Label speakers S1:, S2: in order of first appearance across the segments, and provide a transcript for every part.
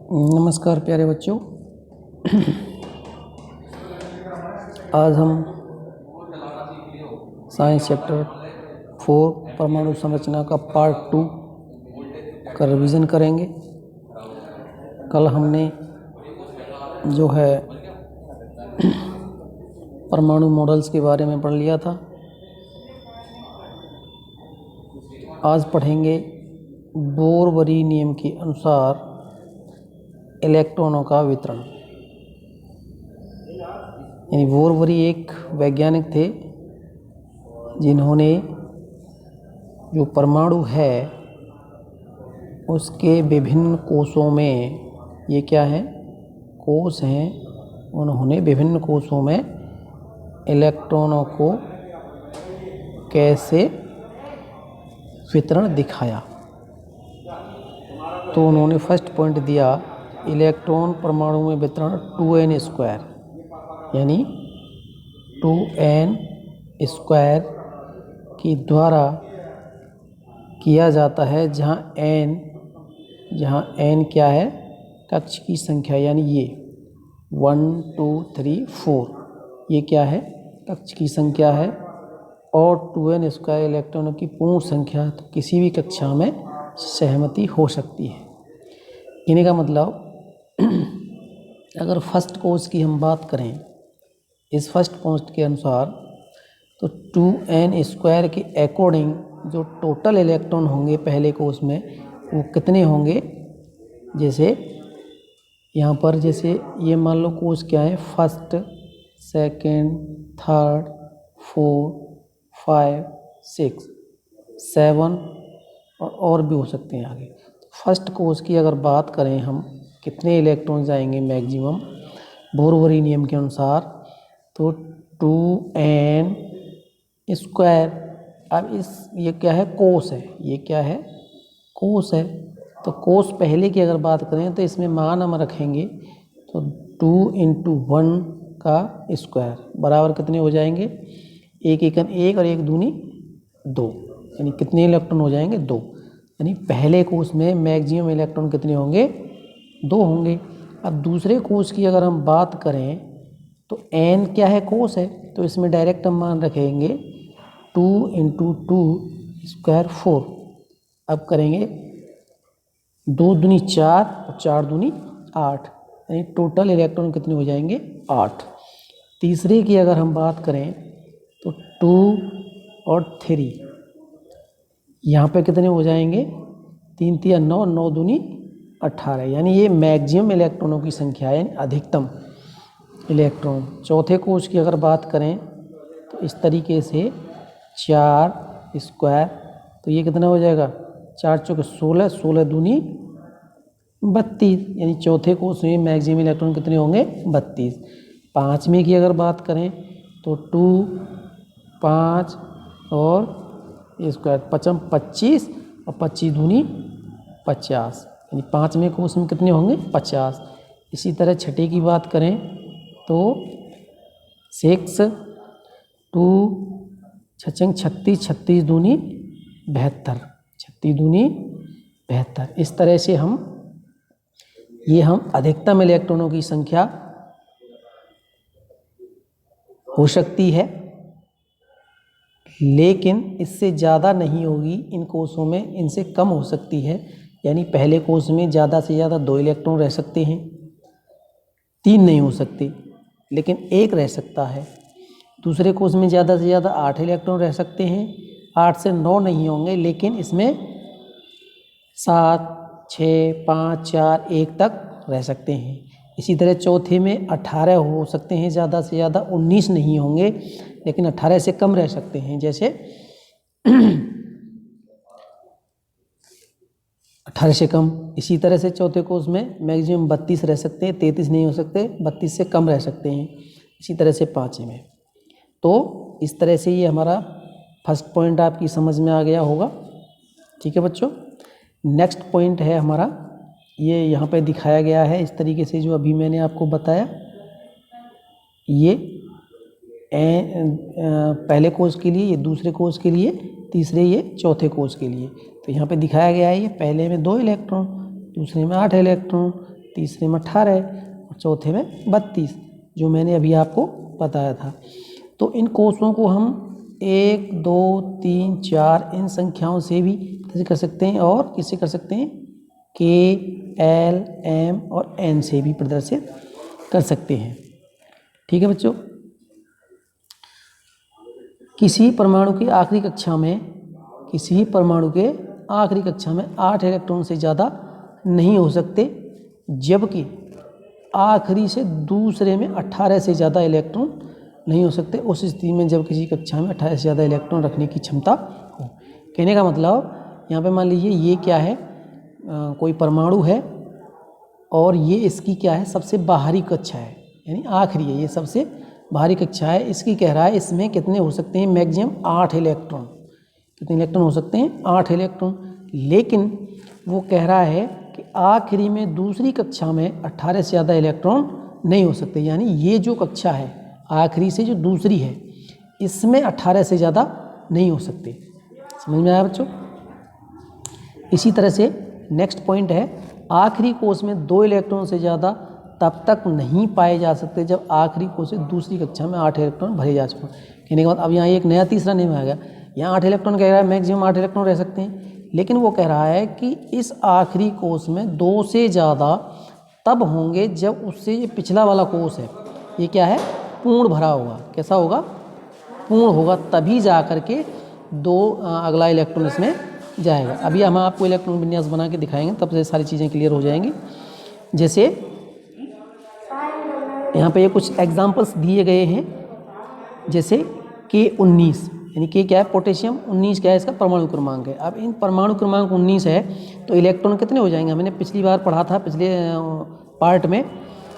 S1: नमस्कार प्यारे बच्चों। आज हम साइंस चैप्टर 4 परमाणु संरचना का पार्ट 2 का रिवीजन करेंगे। कल हमने जो है परमाणु मॉडल्स के बारे में पढ़ लिया था। आज पढ़ेंगे बोरवरी नियम के अनुसार इलेक्ट्रॉनों का वितरण। यानी बोरवरी एक वैज्ञानिक थे जिन्होंने जो परमाणु है उसके विभिन्न कोषों में, ये क्या है, कोष हैं, उन्होंने विभिन्न कोषों में इलेक्ट्रॉनों को कैसे वितरण दिखाया। तो उन्होंने फर्स्ट पॉइंट दिया, इलेक्ट्रॉन परमाणु में वितरण 2n², यानी 2n² के द्वारा किया जाता है, जहाँ n क्या है, कक्ष की संख्या, यानी ये 1 2 3 4 ये क्या है, कक्ष की संख्या है, और 2n² इलेक्ट्रॉनों की पूर्ण संख्या, तो किसी भी कक्षा में सहमति हो सकती है। कहने का मतलब अगर फर्स्ट कोष की हम बात करें, इस फर्स्ट कोष के अनुसार, तो 2n² के अकॉर्डिंग जो टोटल इलेक्ट्रॉन होंगे पहले कोष में वो कितने होंगे। जैसे यहाँ पर, जैसे ये मान लो कोष क्या है, फर्स्ट, सेकंड, थर्ड, 4 5 6 7 और भी हो सकते हैं आगे। फर्स्ट कोष की अगर बात करें हम, कितने इलेक्ट्रॉन जाएंगे मैक्सिमम बोरवरी नियम के अनुसार, तो 2n²। अब ये क्या है, कोष है, ये क्या है, कोष है। तो कोष पहले की अगर बात करें तो इसमें मान हम रखेंगे, तो 2 × 1 का स्क्वायर बराबर कितने हो जाएंगे, 1 एकन 1 और 1 दूनी 2, यानी कितने इलेक्ट्रॉन हो जाएंगे, 2। यानी पहले कोष में मैक्सिमम इलेक्ट्रॉन कितने होंगे, 2 होंगे। अब दूसरे कोष की अगर हम बात करें तो n क्या है, कोष है, तो इसमें डायरेक्ट हम मान रखेंगे 2 × 2² 4। अब करेंगे 2 दूनी 4 और 4 दूनी 8, यानी टोटल इलेक्ट्रॉन कितने हो जाएंगे, 8। तीसरे की अगर हम बात करें तो 2 और 3, यहाँ पे कितने हो जाएंगे, 3 3 9, 9 दूनी 18, यानी ये मैक्सिमम इलेक्ट्रॉनों की संख्या है, अधिकतम इलेक्ट्रॉन। चौथे कोष की अगर बात करें तो इस तरीके से 4², तो ये कितना हो जाएगा, 4 × 4 = 16, 16 दूनी 32, यानी चौथे कोष में मैक्सिमम इलेक्ट्रॉन कितने होंगे, 32। पाँचवें की अगर बात करें तो 2 5 और स्क्वायर 5 25 और 25 दूनी 50, यानी पाँचवें कोष में कितने होंगे, 50। इसी तरह छठे की बात करें तो 6 2 6 36, 36 दूनी 72, 36 दूनी 72। इस तरह से हम अधिकतम इलेक्ट्रॉनों की संख्या हो सकती है, लेकिन इससे ज़्यादा नहीं होगी इन कोषों में, इनसे कम हो सकती है। यानी पहले कोष में ज़्यादा से ज़्यादा 2 इलेक्ट्रॉन रह सकते हैं, 3 नहीं हो सकते, लेकिन 1 रह सकता है। दूसरे कोष में ज़्यादा से ज़्यादा 8 इलेक्ट्रॉन रह सकते हैं, 8 से 9 नहीं होंगे, लेकिन इसमें 7 6 5 4 1 तक रह सकते हैं। इसी तरह चौथे में 18 हो सकते हैं, ज़्यादा से ज़्यादा 19 नहीं होंगे, लेकिन 18 से कम रह सकते हैं। जैसे 18 से कम। इसी तरह से चौथे कोष में मैक्सिमम 32 रह सकते हैं, 33 नहीं हो सकते, 32 से कम रह सकते हैं। इसी तरह से पाँचवें में। तो इस तरह से ये हमारा फर्स्ट पॉइंट आपकी समझ में आ गया होगा। ठीक है बच्चों। नेक्स्ट पॉइंट है हमारा, ये यहाँ पे दिखाया गया है इस तरीके से, जो अभी मैंने आपको बताया। ये पहले कोष के लिए, ये दूसरे कोष के लिए, तीसरे ये चौथे कोष के लिए। तो यहाँ पे दिखाया गया है, ये पहले में 2 इलेक्ट्रॉन, दूसरे में 8 इलेक्ट्रॉन, तीसरे में 18 और चौथे में 32, जो मैंने अभी आपको बताया था। तो इन कोषों को हम 1, 2, 3, 4 इन संख्याओं से भी कर सकते हैं और किससे कर सकते हैं, K, L, M और N से भी प्रदर्शित कर सकते हैं। ठीक है बच्चों, किसी परमाणु की आखिरी कक्षा में 8 इलेक्ट्रॉन से ज़्यादा नहीं हो सकते, जबकि आखिरी से दूसरे में 18 से ज़्यादा इलेक्ट्रॉन नहीं हो सकते उस स्थिति में जब किसी कक्षा में 18 से ज़्यादा इलेक्ट्रॉन रखने की क्षमता हो। कहने का मतलब यहाँ पे मान लीजिए ये क्या है, कोई परमाणु है और ये इसकी क्या है, सबसे बाहरी कक्षा है, यानी आखिरी है, ये सबसे बाहरी कक्षा है। इसकी कह रहा है इसमें कितने हो सकते हैं, मैक्सिमम 8 इलेक्ट्रॉन। कितने इलेक्ट्रॉन हो सकते हैं, 8 इलेक्ट्रॉन। लेकिन वो कह रहा है कि आखिरी में दूसरी कक्षा में 18 से ज़्यादा इलेक्ट्रॉन नहीं हो सकते, यानी ये जो कक्षा है आखिरी से जो दूसरी है इसमें 18 से ज़्यादा नहीं हो सकते। समझ में आया बच्चों। इसी तरह से नेक्स्ट पॉइंट है, आखिरी कोष में 2 इलेक्ट्रॉन से ज़्यादा तब तक नहीं पाए जा सकते जब आखिरी कोष से दूसरी कक्षा में 8 इलेक्ट्रॉन भरे जा चुके। कहने के बाद अब यहाँ एक नया तीसरा नियम आ गया। यहाँ 8 इलेक्ट्रॉन कह रहा है मैक्सिमम 8 इलेक्ट्रॉन रह सकते हैं, लेकिन वो कह रहा है कि इस आखिरी कोष में 2 से ज़्यादा तब होंगे जब उससे ये पिछला वाला कोष है ये क्या है, पूर्ण भरा होगा। कैसा होगा, पूर्ण होगा, तभी जा कर के 2 अगला इलेक्ट्रॉन इसमें जाएगा। अभी हम आपको इलेक्ट्रॉन विन्यास बना के दिखाएंगे, तब से सारी चीज़ें क्लियर हो जाएंगी। जैसे यहाँ पे ये कुछ एग्जाम्पल्स दिए गए हैं, जैसे K19 यानी K क्या है, पोटेशियम, 19 क्या है इसका परमाणु क्रमांक है। अब इन परमाणु क्रमांक 19 है तो इलेक्ट्रॉन कितने हो जाएंगे, हमने पिछली बार पढ़ा था पिछले पार्ट में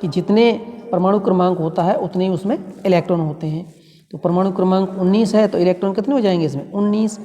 S1: कि जितने परमाणु क्रमांक होता है उतने ही उसमें इलेक्ट्रॉन होते हैं। तो परमाणु क्रमांक 19 है तो इलेक्ट्रॉन कितने हो जाएंगे इसमें, 19।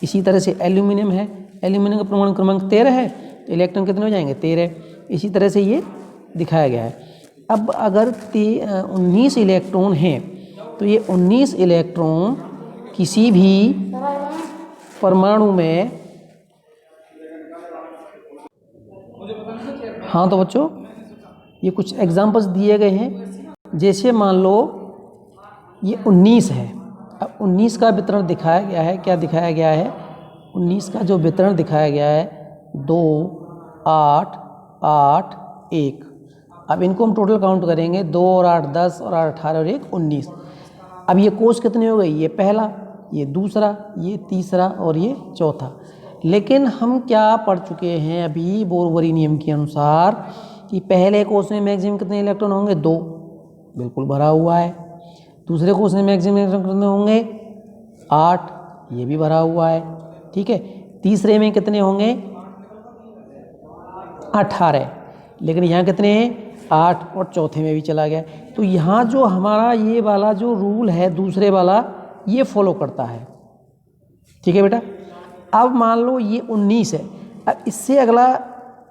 S1: इसी तरह से एल्यूमिनियम है, एल्यूमिनियम का परमाणु क्रमांक 13 है तो इलेक्ट्रॉन कितने हो जाएंगे, 13। इसी तरह से ये दिखाया गया है। अब अगर 19 इलेक्ट्रॉन हैं तो ये 19 इलेक्ट्रॉन किसी भी परमाणु में, हाँ तो बच्चों ये कुछ एग्जाम्पल्स दिए गए हैं। जैसे मान लो ये 19 है, अब 19 का वितरण दिखाया गया है। क्या दिखाया गया है, 19 का जो वितरण दिखाया गया है 2, 8, 8, 1। अब इनको हम टोटल काउंट करेंगे, 2 और 8 10 और 8 18 और 1 19। अब ये कोष कितने हो गए, ये पहला, ये दूसरा, ये तीसरा और ये चौथा। लेकिन हम क्या पढ़ चुके हैं अभी बोरवरी नियम के अनुसार कि पहले कोष में मैक्सिमम कितने इलेक्ट्रॉन होंगे, 2, बिल्कुल भरा हुआ है। दूसरे कोष में मैक्सिमम इलेक्ट्रॉन कितने होंगे, 8, ये भी भरा हुआ है। ठीक है, तीसरे में कितने होंगे, 18, लेकिन यहाँ कितने हैं, 8 और चौथे में भी चला गया। तो यहाँ जो हमारा ये वाला जो रूल है दूसरे वाला ये फॉलो करता है। ठीक है बेटा। अब मान लो ये 19 है, अब इससे अगला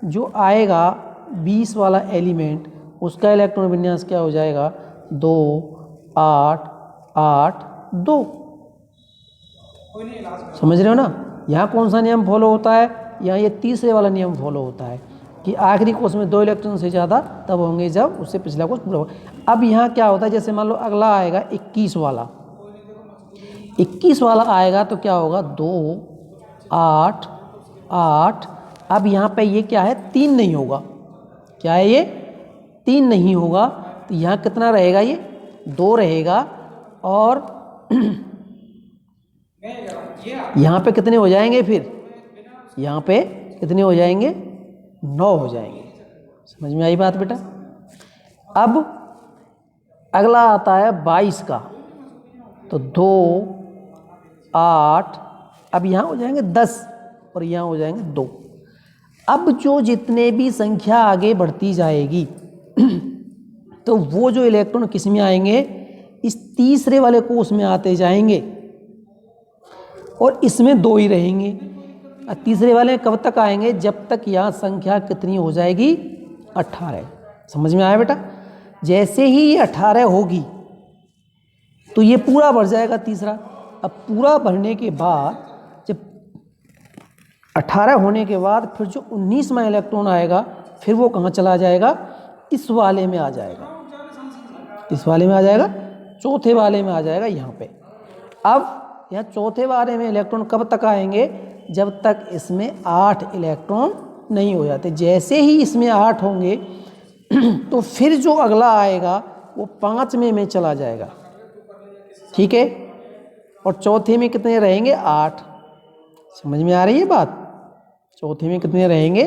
S1: जो आएगा 20 वाला एलिमेंट, उसका इलेक्ट्रॉन विन्यास क्या हो जाएगा, 2, 8, 8, 2। समझ रहे हो ना। यहाँ कौन सा नियम फॉलो होता है, यहाँ ये तीसरे वाला नियम फॉलो होता है कि आखिरी कोष में 2 इलेक्ट्रॉन से ज़्यादा तब होंगे जब उससे पिछला कोष पूरा होगा। अब यहाँ क्या होता है, जैसे मान लो अगला आएगा 21 वाला, 21 वाला आएगा तो क्या होगा, 2, 8, 8। अब यहाँ पे ये क्या है, 3 नहीं होगा। क्या है ये, 3 नहीं होगा। तो यहाँ कितना रहेगा, ये 2 रहेगा। और यहाँ पे कितने हो जाएंगे, फिर यहाँ पे कितने हो जाएंगे, 9 हो जाएंगे। समझ में आई बात बेटा। अब अगला आता है 22 का, तो 2, 8, अब यहाँ हो जाएंगे 10 और यहाँ हो जाएंगे 2। अब जो जितने भी संख्या आगे बढ़ती जाएगी तो वो जो इलेक्ट्रॉन किस में आएंगे, इस तीसरे वाले कोष में आते जाएंगे और इसमें 2 ही रहेंगे। तीसरे वाले कब तक आएंगे, जब तक यहाँ संख्या कितनी हो जाएगी, 18। समझ में आया बेटा। जैसे ही ये 18 होगी तो ये पूरा भर जाएगा तीसरा। अब पूरा भरने के बाद, जब 18 होने के बाद फिर जो 19वां इलेक्ट्रॉन आएगा फिर वो कहाँ चला जाएगा, इस वाले में आ जाएगा, इस वाले में आ जाएगा, चौथे वाले में आ जाएगा यहाँ पे। अब यहाँ चौथे वाले में इलेक्ट्रॉन कब तक आएंगे, जब तक इसमें 8 इलेक्ट्रॉन नहीं हो जाते। जैसे ही इसमें 8 होंगे तो फिर जो अगला आएगा वो 5वें में चला जाएगा, ठीक है। और चौथे में कितने रहेंगे, 8। समझ में आ रही है बात, चौथे में कितने रहेंगे,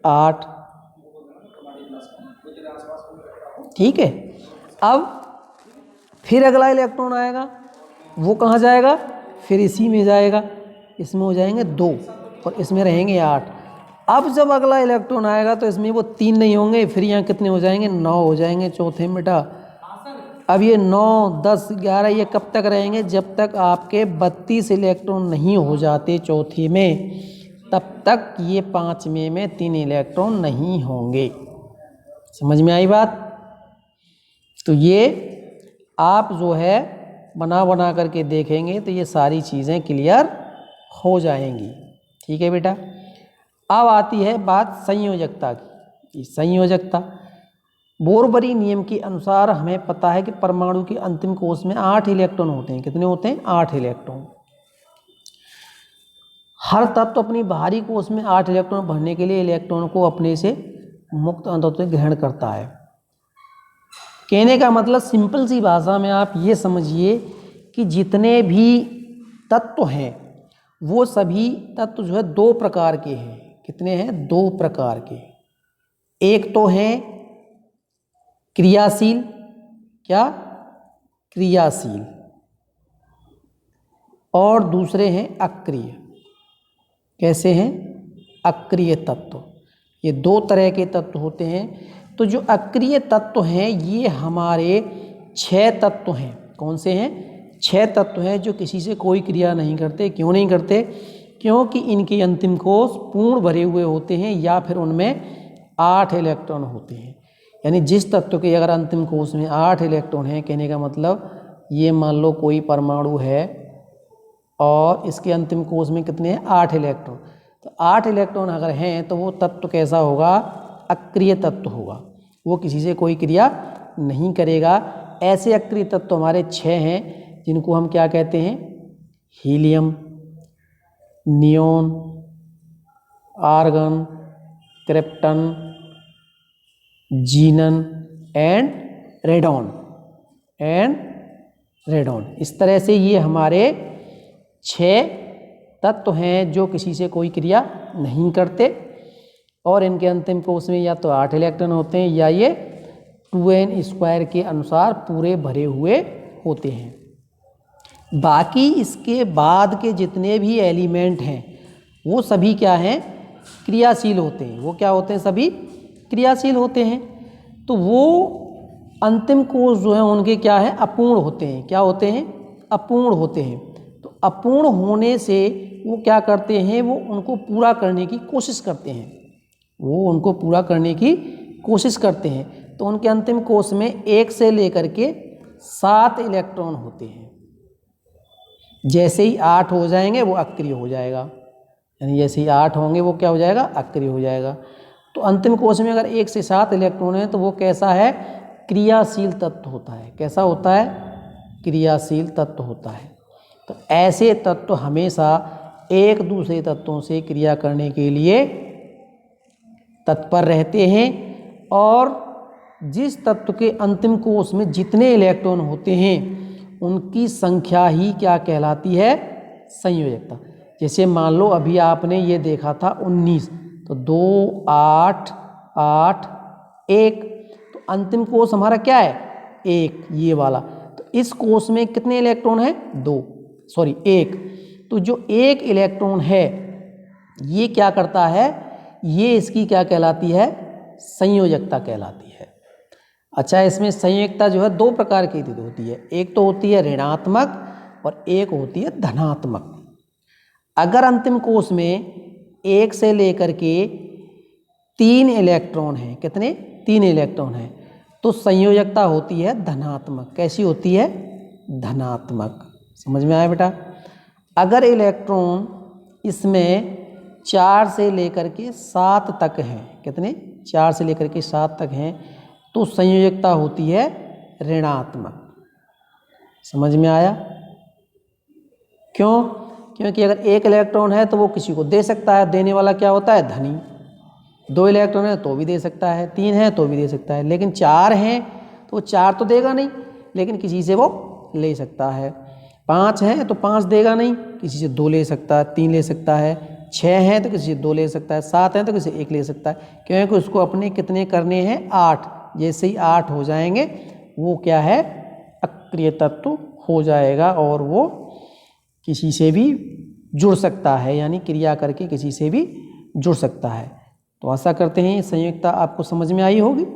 S1: 8, ठीक है। अब फिर अगला इलेक्ट्रॉन आएगा, वो कहाँ जाएगा, फिर इसी में जाएगा, इसमें हो जाएंगे 2 और इसमें रहेंगे 8। अब जब अगला इलेक्ट्रॉन आएगा तो इसमें वो 3 नहीं होंगे, फिर यहाँ कितने हो जाएंगे, 9 हो जाएंगे चौथे में बेटा। अब ये 9, 10, 11 ये कब तक रहेंगे, जब तक आपके 32 इलेक्ट्रॉन नहीं हो जाते चौथे में, तब तक ये 5वें में 3 इलेक्ट्रॉन नहीं होंगे। समझ में आई बात। तो ये आप जो है बना करके देखेंगे तो ये सारी चीज़ें क्लियर हो जाएंगी, ठीक है बेटा। अब आती है बात संयोजकता की। संयोजकता, बोरबरी नियम के अनुसार हमें पता है कि परमाणु के अंतिम कोश में 8 इलेक्ट्रॉन होते हैं। कितने होते हैं, 8 इलेक्ट्रॉन। हर तत्व अपनी बाहरी कोश में 8 इलेक्ट्रॉन भरने के लिए इलेक्ट्रॉन को अपने से मुक्त अन्तत्व ग्रहण करता है। कहने का मतलब सिंपल सी भाषा में आप ये समझिए कि जितने भी तत्व हैं वो सभी तत्व जो है 2 प्रकार के हैं। कितने हैं, 2 प्रकार के। एक तो है क्रियाशील, क्या, क्रियाशील, और दूसरे हैं अक्रिय। कैसे हैं, अक्रिय तत्व। ये 2 तरह के तत्व होते हैं। तो जो अक्रिय तत्व हैं ये हमारे 6 तत्व हैं। कौन से हैं, 6 तत्व हैं जो किसी से कोई क्रिया नहीं करते। क्यों नहीं करते, क्योंकि इनके अंतिम कोश पूर्ण भरे हुए होते हैं या फिर उनमें 8 इलेक्ट्रॉन होते हैं। यानी जिस तत्व के अगर अंतिम कोश में 8 इलेक्ट्रॉन हैं, कहने का मतलब ये मान लो कोई परमाणु है और इसके अंतिम कोश में कितने हैं, 8 इलेक्ट्रॉन। तो 8 इलेक्ट्रॉन अगर हैं तो वो तत्व कैसा होगा, अक्रिय तत्व होगा। वो किसी से कोई क्रिया नहीं करेगा। ऐसे अक्रिय तत्व हमारे 6 हैं जिनको हम क्या कहते हैं, helium, neon, argon, krypton, xenon and radon. इस तरह से ये हमारे 6 तत्व हैं जो किसी से कोई क्रिया नहीं करते और इनके अंतिम कोश में या तो 8 इलेक्ट्रॉन होते हैं या ये 2n² के अनुसार पूरे भरे हुए होते हैं। बाकी इसके बाद के जितने भी एलिमेंट हैं वो सभी क्या हैं, क्रियाशील होते हैं। वो क्या होते हैं, सभी क्रियाशील होते हैं। तो वो अंतिम कोश जो है उनके क्या है, अपूर्ण होते हैं। क्या होते हैं, अपूर्ण होते हैं। तो अपूर्ण होने से वो क्या करते हैं, वो उनको पूरा करने की कोशिश करते हैं। वो उनको पूरा करने की कोशिश करते हैं। तो उनके अंतिम कोश में 1 से लेकर के 7 इलेक्ट्रॉन होते हैं। जैसे ही 8 हो जाएंगे वो अक्रिय हो जाएगा। यानी जैसे ही 8 होंगे वो क्या हो जाएगा, अक्रिय हो जाएगा। तो अंतिम कोश में अगर 1 से 7 इलेक्ट्रॉन है तो वो कैसा है, क्रियाशील तत्व होता है। कैसा होता है, क्रियाशील तत्व होता है। तो ऐसे तत्व हमेशा एक दूसरे तत्वों से क्रिया करने के लिए तत्पर रहते हैं। और जिस तत्व के अंतिम कोश में जितने इलेक्ट्रॉन होते हैं उनकी संख्या ही क्या कहलाती है, संयोजकता। जैसे मान लो अभी आपने ये देखा था 19, तो 2, 8, 8, 1। तो अंतिम कोश हमारा क्या है, 1, ये वाला। तो इस कोश में कितने इलेक्ट्रॉन है, 1। तो जो 1 इलेक्ट्रॉन है ये क्या करता है, ये इसकी क्या कहलाती है, संयोजकता कहलाती है। अच्छा, इसमें संयोजकता जो है 2 प्रकार की होती है। एक तो होती है ऋणात्मक और एक होती है धनात्मक। अगर अंतिम कोश में 1 से लेकर के 3 इलेक्ट्रॉन हैं, कितने, 3 इलेक्ट्रॉन हैं, तो संयोजकता होती है धनात्मक। कैसी होती है, धनात्मक। समझ में आया बेटा। अगर इलेक्ट्रॉन इसमें 4 से लेकर के 7 तक हैं, कितने, 4 से लेकर के 7 तक हैं तो संयोजकता होती है ऋणात्मक। समझ में आया? क्यों? क्योंकि अगर एक इलेक्ट्रॉन है तो वो किसी को दे सकता है, देने वाला क्या होता है? धनी। 2 इलेक्ट्रॉन है तो भी दे सकता है, 3 है तो भी दे सकता है, लेकिन 4 हैं तो 4 तो देगा नहीं, लेकिन किसी से वो ले सकता है। 5 है तो 5 देगा नहीं, किसी से 2 ले सकता है, 3 ले सकता है। 6 है तो किसी से 2 ले सकता है, 7 है तो किसी से 1 ले सकता है, क्योंकि उसको अपने कितने करने हैं? 8। जैसे ही 8 हो जाएंगे वो क्या है? अक्रिय तत्व हो जाएगा और वो किसी से भी जुड़ सकता है, यानी क्रिया करके किसी से भी जुड़ सकता है। तो आशा करते हैं संयोजकता आपको समझ में आई होगी।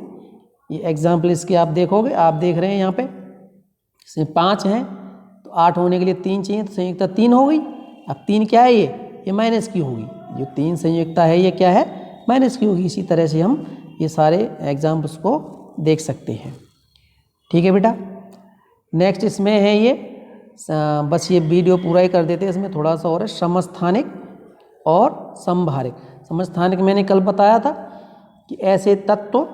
S1: ये एग्जाम्पल इसके आप देखोगे, आप देख रहे हैं यहाँ पे इसमें 5 हैं तो 8 होने के लिए 3 चाहिए, तो संयोजकता 3 हो गई। अब 3 क्या है? ये माइनस की होगी। जो 3 संयोजकता है ये क्या है? माइनस की होगी। इसी तरह से हम ये सारे एग्जाम्पल्स को देख सकते हैं। ठीक है बेटा। नेक्स्ट इसमें है ये बस ये वीडियो पूरा ही कर देते हैं। इसमें थोड़ा सा और है, समस्थानिक और समभारिक। समस्थानिक मैंने कल बताया था कि ऐसे तत्व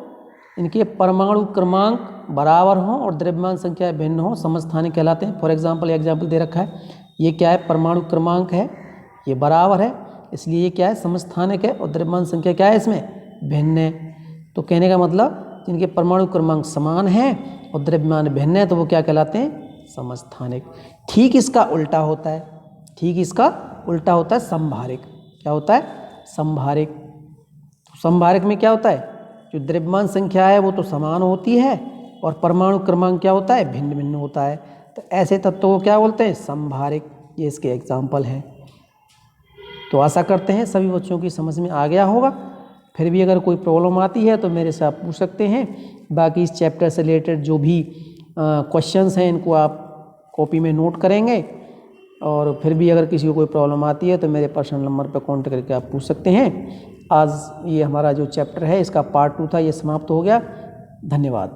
S1: इनके परमाणु क्रमांक बराबर हों और द्रव्यमान संख्या भिन्न हो, समस्थानिक कहलाते हैं। फॉर एग्जाम्पल दे रखा है, ये क्या है? परमाणु क्रमांक है, ये बराबर है, इसलिए ये क्या है? समस्थानिक है। और द्रव्यमान संख्या क्या है? इसमें भिन्न है। तो कहने का मतलब जिनके परमाणु क्रमांक समान है और द्रव्यमान भिन्न है तो वो क्या कहलाते हैं? समस्थानिक। ठीक इसका उल्टा होता है, संभारिक। क्या होता है? संभारिक। तो संभारिक में क्या होता है? जो द्रव्यमान संख्या है वो तो समान होती है और परमाणु क्रमांक क्या होता है? भिन्न भिन्न होता है। तो ऐसे तत्वों को क्या बोलते हैं? संभारिक। ये इसके एग्जाम्पल हैं। तो आशा करते हैं सभी बच्चों की समझ में आ गया होगा। फिर भी अगर कोई प्रॉब्लम आती है तो मेरे से आप पूछ सकते हैं। बाकी इस चैप्टर से रिलेटेड जो भी क्वेश्चंस हैं इनको आप कॉपी में नोट करेंगे, और फिर भी अगर किसी को कोई प्रॉब्लम आती है तो मेरे पर्सनल नंबर पर कॉन्टेक्ट करके आप पूछ सकते हैं। आज ये हमारा जो चैप्टर है इसका पार्ट 2 था, ये समाप्त हो गया। धन्यवाद।